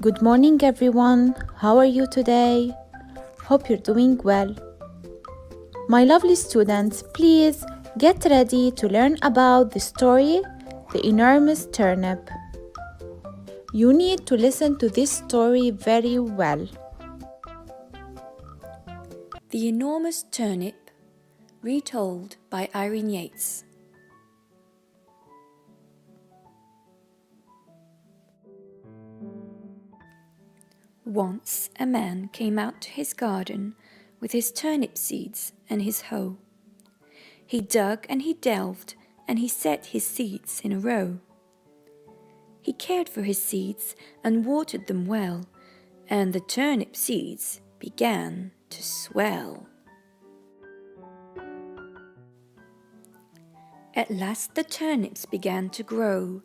Good morning, everyone. How are you today? Hope you're doing well. My lovely students, please get ready to learn about the story, The Enormous Turnip. You need to listen to this story very well. The Enormous Turnip, retold by Irene Yates. Once a man came out to his garden with his turnip seeds and his hoe. He dug and he delved, and he set his seeds in a row. He cared for his seeds and watered them well, and the turnip seeds began to swell. At last the turnips began to grow.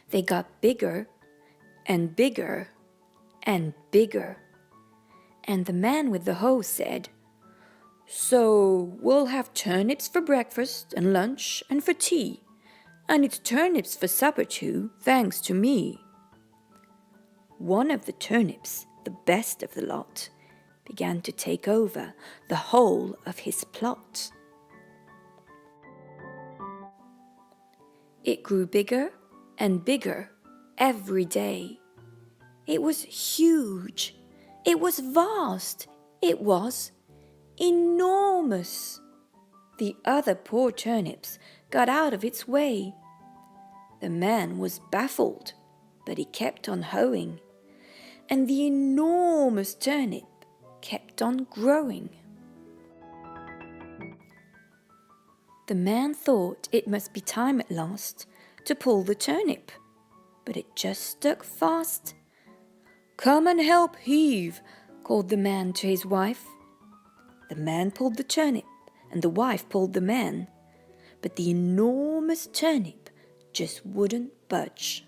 They got bigger and bigger and bigger. And the man with the hoe said, "So we'll have turnips for breakfast and lunch and for tea, and it's turnips for supper too, thanks to me." One of the turnips, the best of the lot, began to take over the whole of his plot. It grew bigger and bigger every day. It was huge. It was vast. It was enormous. The other poor turnips got out of its way. The man was baffled, but he kept on hoeing, and the enormous turnip kept on growing. The man thought it must be time at last to pull the turnip, but it just stuck fast. "Come and help heave," called the man to his wife. The man pulled the turnip, and the wife pulled the man, but the enormous turnip just wouldn't budge.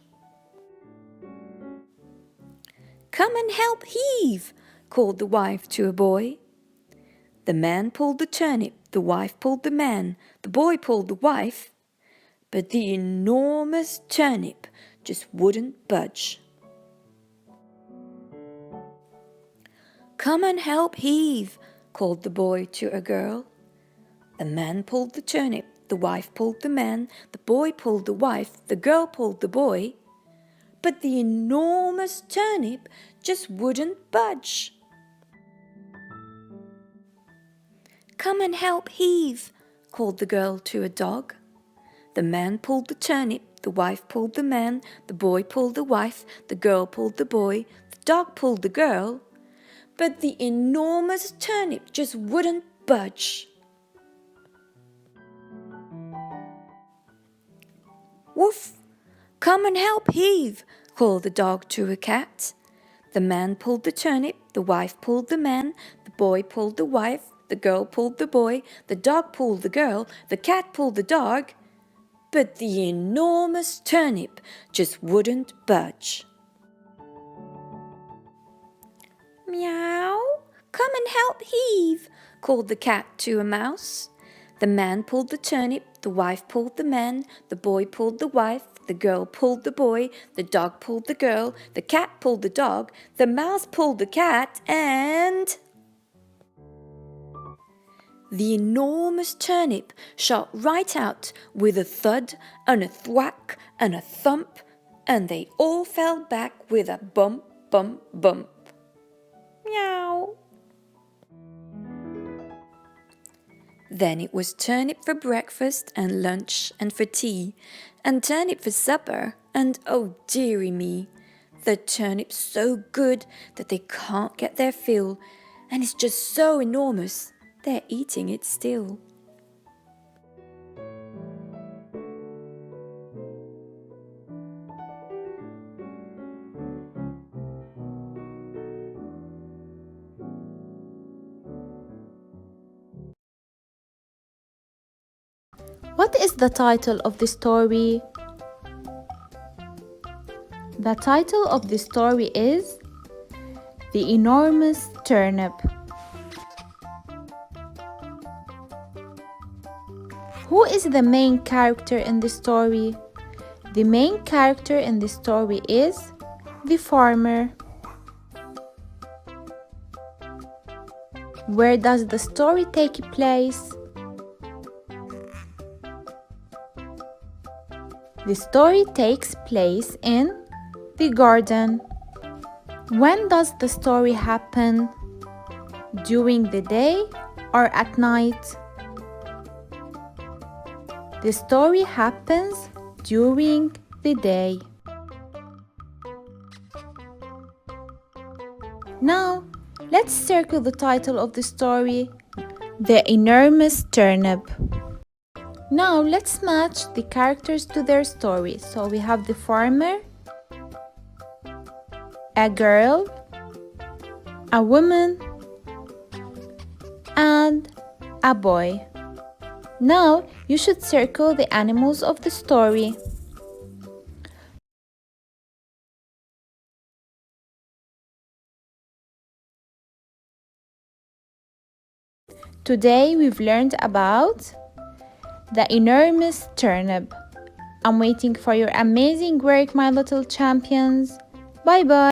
"Come and help heave," called the wife to a boy. The man pulled the turnip, the wife pulled the man, the boy pulled the wife, but the enormous turnip just wouldn't budge. "Come and help heave," called the boy to a girl. The man pulled the turnip, the wife pulled the man, the boy pulled the wife, the girl pulled the boy, but the enormous turnip just wouldn't budge. "Come and help heave," called the girl to a dog. The man pulled the turnip, the wife pulled the man, the boy pulled the wife, the girl pulled the boy, the dog pulled the girl, but the enormous turnip just wouldn't budge. "Woof! Come and help heave," called the dog to a cat. The man pulled the turnip, the wife pulled the man, the boy pulled the wife, the girl pulled the boy, the dog pulled the girl, the cat pulled the dog, but the enormous turnip just wouldn't budge. "Meow! Come and help heave," called the cat to a mouse. The man pulled the turnip, the wife pulled the man, the boy pulled the wife, the girl pulled the boy, the dog pulled the girl, the cat pulled the dog, the mouse pulled the cat, and the enormous turnip shot right out with a thud and a thwack and a thump, and they all fell back with a bump, bump, bump. Meow. Then it was turnip for breakfast and lunch and for tea, and turnip for supper, and oh dearie me, the turnip's so good that they can't get their fill, and it's just so enormous they're eating it still. What is the title of the story? The title of the story is The Enormous Turnip. Who is the main character in the story? The main character in the story is the farmer. Where does the story take place? The story takes place in the garden. When does the story happen? During the day or at night? The story happens during the day. Now, let's circle the title of the story, The Enormous Turnip. Now, let's match the characters to their story. So we have the farmer, a girl, a woman, and a boy. Now, you should circle the animals of the story. Today we've learned about the enormous turnip. I'm waiting for your amazing work, my little champions. Bye bye.